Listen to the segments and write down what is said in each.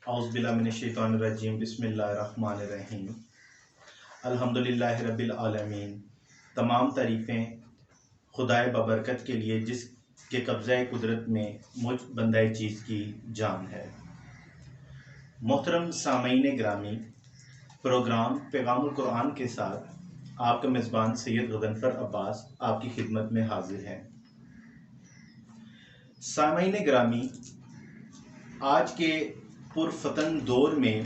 اعوذ باللہ من الشیطان الرجیم بسم اللہ الرحمن الرحیم الحمدللہ رب العالمین۔ تمام تعریفیں خدائے بابرکت کے لیے جس کے قبضہ قدرت میں مجھ بندہ چیز کی جان ہے۔ محترم سامعین گرامی، پروگرام پیغام القرآن کے ساتھ آپ کا میزبان سید غضنفر عباس آپ کی خدمت میں حاضر ہے۔ سامعین گرامی، آج کے پرفتن دور میں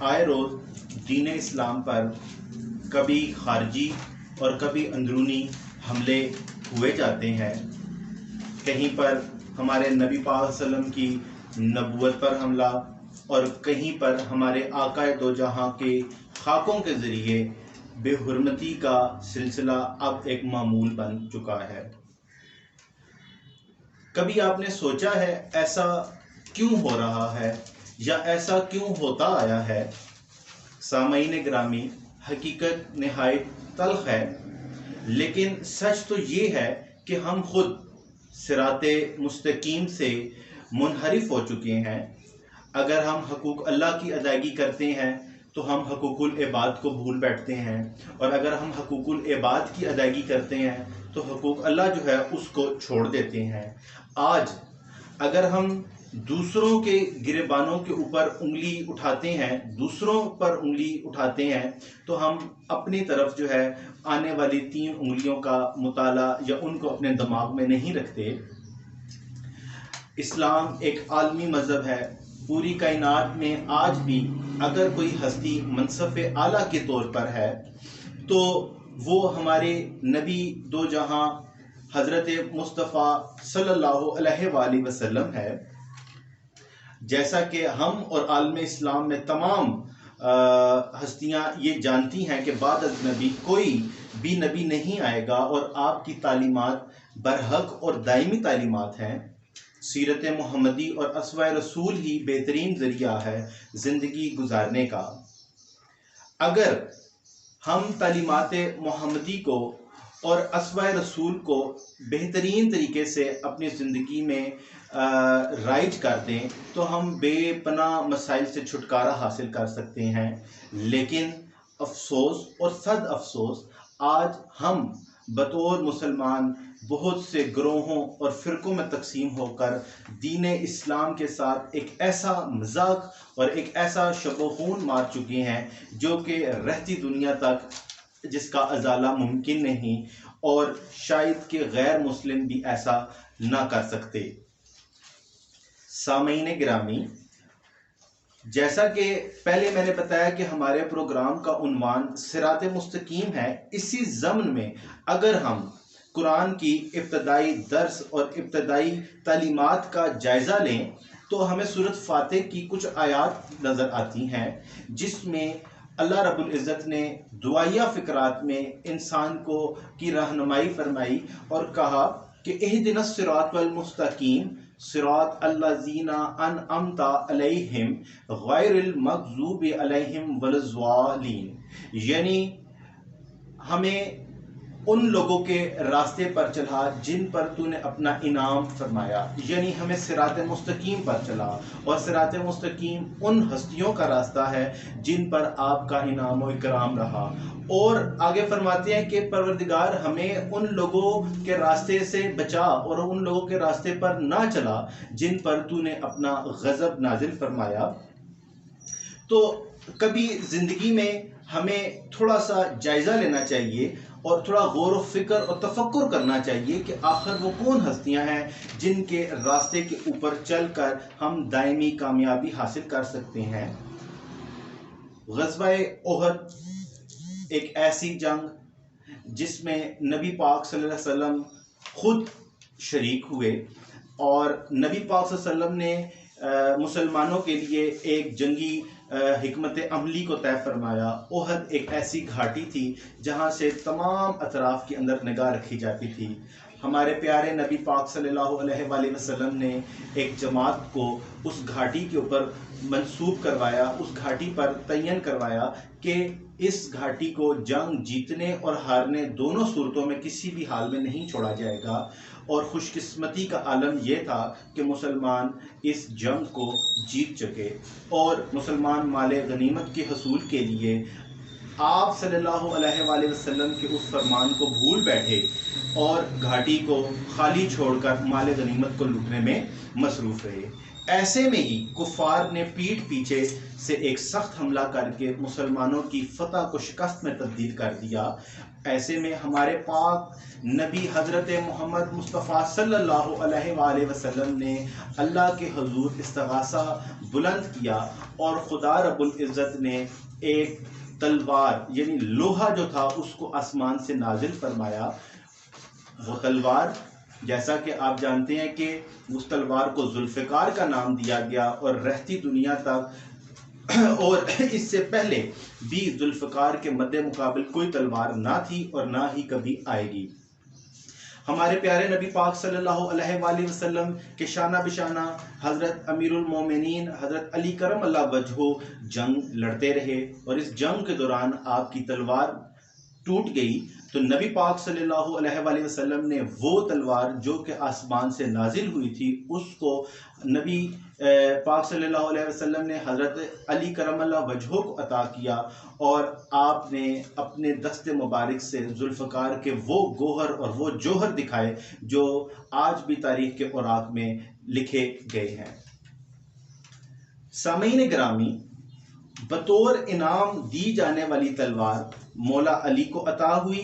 آئے روز دین اسلام پر کبھی خارجی اور کبھی اندرونی حملے ہوئے جاتے ہیں۔ کہیں پر ہمارے نبی پاک صلی اللہ علیہ وسلم کی نبوت پر حملہ اور کہیں پر ہمارے آقا دو جہاں کے خاکوں کے ذریعے بے حرمتی کا سلسلہ اب ایک معمول بن چکا ہے۔ کبھی آپ نے سوچا ہے ایسا کیوں ہو رہا ہے یا ایسا کیوں ہوتا آیا ہے؟ سامعین گرامی، حقیقت نہایت تلخ ہے، لیکن سچ تو یہ ہے کہ ہم خود صراط مستقیم سے منحرف ہو چکے ہیں۔ اگر ہم حقوق اللہ کی ادائیگی کرتے ہیں تو ہم حقوق العباد کو بھول بیٹھتے ہیں، اور اگر ہم حقوق العباد کی ادائیگی کرتے ہیں تو حقوق اللہ جو ہے اس کو چھوڑ دیتے ہیں۔ آج اگر ہم دوسروں کے گریبانوں کے اوپر انگلی اٹھاتے ہیں، دوسروں پر انگلی اٹھاتے ہیں، تو ہم اپنی طرف جو ہے آنے والی 3 انگلیوں کا مطالعہ یا ان کو اپنے دماغ میں نہیں رکھتے۔ اسلام ایک عالمی مذہب ہے۔ پوری کائنات میں آج بھی اگر کوئی ہستی منصب اعلیٰ کے طور پر ہے تو وہ ہمارے نبی دو جہاں حضرت مصطفیٰ صلی اللہ علیہ وآلہ وسلم ہے۔ جیسا کہ ہم اور عالم اسلام میں تمام ہستیاں یہ جانتی ہیں کہ بعد از نبی کوئی بھی نبی نہیں آئے گا، اور آپ کی تعلیمات برحق اور دائمی تعلیمات ہیں۔ سیرت محمدی اور اسوہ رسول ہی بہترین ذریعہ ہے زندگی گزارنے کا۔ اگر ہم تعلیمات محمدی کو اور اسوہ رسول کو بہترین طریقے سے اپنی زندگی میں رائج کر دیں تو ہم بے پناہ مسائل سے چھٹکارا حاصل کر سکتے ہیں۔ لیکن افسوس اور صد افسوس، آج ہم بطور مسلمان بہت سے گروہوں اور فرقوں میں تقسیم ہو کر دین اسلام کے ساتھ ایک ایسا مذاق اور ایک ایسا شب و خون مار چکے ہیں جو کہ رہتی دنیا تک جس کا ازالہ ممکن نہیں، اور شاید کہ غیر مسلم بھی ایسا نہ کر سکتے۔ سامعین گرامی، جیسا کہ پہلے میں نے بتایا کہ ہمارے پروگرام کا عنوان صراط مستقیم ہے، اسی ضمن میں اگر ہم قرآن کی ابتدائی درس اور ابتدائی تعلیمات کا جائزہ لیں تو ہمیں سورۃ فاتح کی کچھ آیات نظر آتی ہیں جس میں اللہ رب العزت نے دعائیہ فقرات میں انسان کو کی رہنمائی فرمائی اور کہا کہ اہدنا الصراط المستقیم صراط الذین انعمت علیہم غیر المغضوب علیہم ولا الضالین، یعنی ہمیں ان لوگوں کے راستے پر چلا جن پر تو نے اپنا انعام فرمایا، یعنی ہمیں صراط مستقیم پر چلا، اور صراط مستقیم ان ہستیوں کا راستہ ہے جن پر آپ کا انعام و اکرام رہا۔ اور آگے فرماتے ہیں کہ پروردگار ہمیں ان لوگوں کے راستے سے بچا اور ان لوگوں کے راستے پر نہ چلا جن پر تو نے اپنا غضب نازل فرمایا۔ تو کبھی زندگی میں ہمیں تھوڑا سا جائزہ لینا چاہیے اور تھوڑا غور و فکر اور تفکر کرنا چاہیے کہ آخر وہ کون ہستیاں ہیں جن کے راستے کے اوپر چل کر ہم دائمی کامیابی حاصل کر سکتے ہیں۔ غزوہ احد ایک ایسی جنگ جس میں نبی پاک صلی اللہ علیہ وسلم خود شریک ہوئے، اور نبی پاک صلی اللہ علیہ وسلم نے مسلمانوں کے لیے ایک جنگی حکمت عملی کو طے فرمایا۔ احد ایک ایسی گھاٹی تھی جہاں سے تمام اطراف کے اندر نگاہ رکھی جاتی تھی۔ ہمارے پیارے نبی پاک صلی اللہ علیہ وآلہ وسلم نے ایک جماعت کو اس گھاٹی کے اوپر منسوب کروایا، اس گھاٹی پر تعین کروایا کہ اس گھاٹی کو جنگ جیتنے اور ہارنے دونوں صورتوں میں کسی بھی حال میں نہیں چھوڑا جائے گا۔ اور خوش قسمتی کا عالم یہ تھا کہ مسلمان اس جنگ کو جیت چکے اور مسلمان مال غنیمت کے حصول کے لیے آپ صلی اللہ علیہ وآلہ وسلم کے اس فرمان کو بھول بیٹھے اور گھاٹی کو خالی چھوڑ کر مال غنیمت کو لوٹنے میں مصروف رہے۔ ایسے میں ہی کفار نے پیٹھ پیچھے سے ایک سخت حملہ کر کے مسلمانوں کی فتح کو شکست میں تبدیل کر دیا۔ ایسے میں ہمارے پاک نبی حضرت محمد مصطفیٰ صلی اللہ علیہ وآلہ وسلم نے اللہ کے حضور استغاثہ بلند کیا اور خدا رب العزت نے ایک تلوار یعنی لوہا جو تھا اس کو آسمان سے نازل فرمایا۔ وہ تلوار جیسا کہ آپ جانتے ہیں کہ اس تلوار کو ذوالفقار کا نام دیا گیا اور رہتی دنیا تک اور اس سے پہلے بھی ذوالفقار کے مد مقابل کوئی تلوار نہ تھی اور نہ ہی کبھی آئے گی۔ ہمارے پیارے نبی پاک صلی اللہ علیہ وآلہ وسلم کے شانہ بشانہ حضرت امیر المومنین حضرت علی کرم اللہ وجہہ جنگ لڑتے رہے اور اس جنگ کے دوران آپ کی تلوار ٹوٹ گئی تو نبی پاک صلی اللہ علیہ وآلہ وسلم نے وہ تلوار جو کہ آسمان سے نازل ہوئی تھی اس کو نبی پاک صلی اللہ علیہ وسلم نے حضرت علی کرم اللہ وجہہ کو عطا کیا اور آپ نے اپنے دست مبارک سے ذوالفقار کے وہ گوہر اور وہ جوہر دکھائے جو آج بھی تاریخ کے اوراق میں لکھے گئے ہیں۔ سامعین گرامی، بطور انعام دی جانے والی تلوار مولا علی کو عطا ہوئی۔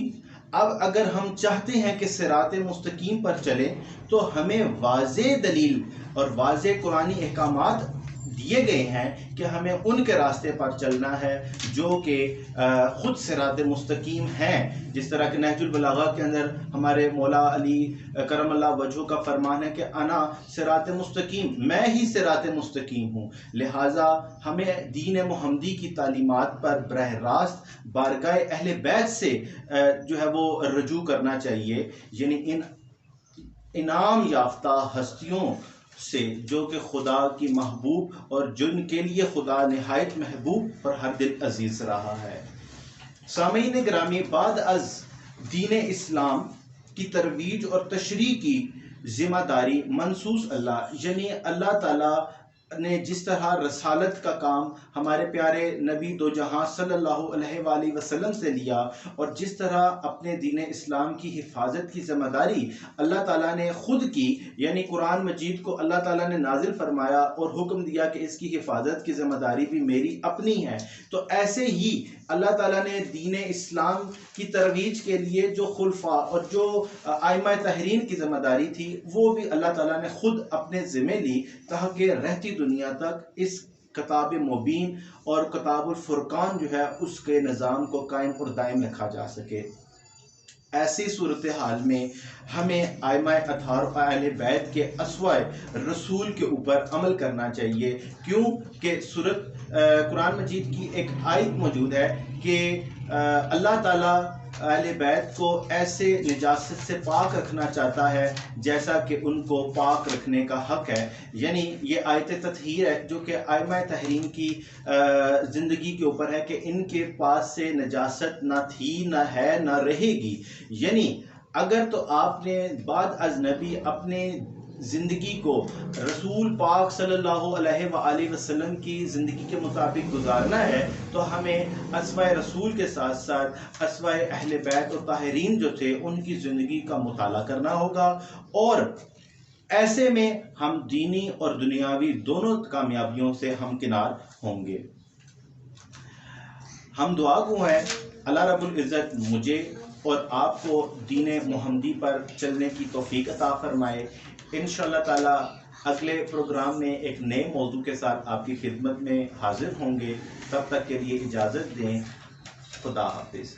اب اگر ہم چاہتے ہیں کہ صراط مستقیم پر چلیں تو ہمیں واضح دلیل اور واضح قرآنی احکامات دیے گئے ہیں کہ ہمیں ان کے راستے پر چلنا ہے جو کہ خود صراط مستقیم ہیں۔ جس طرح کہ نہج البلاغہ کے اندر ہمارے مولا علی کرم اللہ وجہہ کا فرمان ہے کہ انا صراط مستقیم، میں ہی صراط مستقیم ہوں۔ لہٰذا ہمیں دین محمدی کی تعلیمات پر براہ راست بارگاہ اہل بیت سے جو ہے وہ رجوع کرنا چاہیے، یعنی ان انعام یافتہ ہستیوں سے جو کہ خدا کی محبوب اور جن کے لیے خدا نہایت محبوب اور ہر دل عزیز رہا ہے۔ سامعین گرامی، بعد از دین اسلام کی ترویج اور تشریح کی ذمہ داری منصوص اللہ یعنی اللہ تعالیٰ نے جس طرح رسالت کا کام ہمارے پیارے نبی دو جہاں صلی اللہ علیہ وآلہ وسلم سے لیا اور جس طرح اپنے دین اسلام کی حفاظت کی ذمہ داری اللہ تعالیٰ نے خود کی، یعنی قرآن مجید کو اللہ تعالیٰ نے نازل فرمایا اور حکم دیا کہ اس کی حفاظت کی ذمہ داری بھی میری اپنی ہے، تو ایسے ہی اللہ تعالیٰ نے دین اسلام کی ترویج کے لیے جو خلفاء اور جو ائمہ طاہرین کی ذمہ داری تھی وہ بھی اللہ تعالیٰ نے خود اپنے ذمہ لی تاکہ رہتی دنیا تک اس کتاب مبین اور کتاب الفرقان جو ہے اس کے نظام کو قائم اور دائم رکھا جا سکے۔ ایسی صورتحال میں ہمیں ائمہ اطہار و اہل بیت کے اسوہ رسول کے اوپر عمل کرنا چاہیے، کیوں کہ قرآن مجید کی ایک آیت موجود ہے کہ اللہ تعالیٰ اہل بیت کو ایسے نجاست سے پاک رکھنا چاہتا ہے جیسا کہ ان کو پاک رکھنے کا حق ہے، یعنی یہ آیت تطہیر ہے جو کہ ائمہ طاہرین کی زندگی کے اوپر ہے کہ ان کے پاس سے نجاست نہ تھی نہ ہے نہ رہے گی۔ یعنی اگر تو آپ نے بعد از نبی اپنے زندگی کو رسول پاک صلی اللہ علیہ وآلہ وسلم کی زندگی کے مطابق گزارنا ہے تو ہمیں اسوہ رسول کے ساتھ ساتھ اسوہ اہل بیت اور طاہرین جو تھے ان کی زندگی کا مطالعہ کرنا ہوگا، اور ایسے میں ہم دینی اور دنیاوی دونوں کامیابیوں سے ہمکنار ہوں گے۔ ہم دعا گو ہیں اللہ رب العزت مجھے اور آپ کو دین محمدی پر چلنے کی توفیق عطا فرمائے۔ انشاءاللہ تعالی اگلے پروگرام میں ایک نئے موضوع کے ساتھ آپ کی خدمت میں حاضر ہوں گے، تب تک کے لیے اجازت دیں۔ خدا حافظ۔